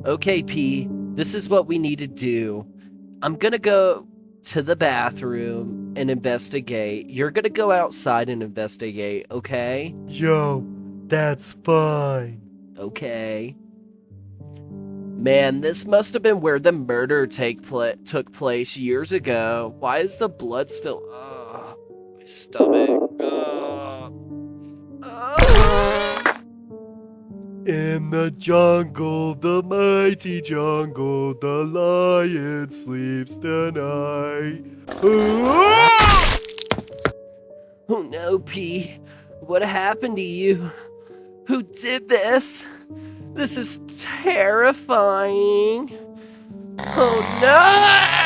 Okay, P, this is what we need to do. I'm gonna go to the bathroom and investigate. You're gonna go outside and investigate, okay? Yo, that's fine. Okay. Man, this must have been where the murder took place years ago. Why is the blood still... my stomach. In the jungle, the mighty jungle, the lion sleeps tonight. Oh no, P. What happened to you? Who did this? This is terrifying. Oh no!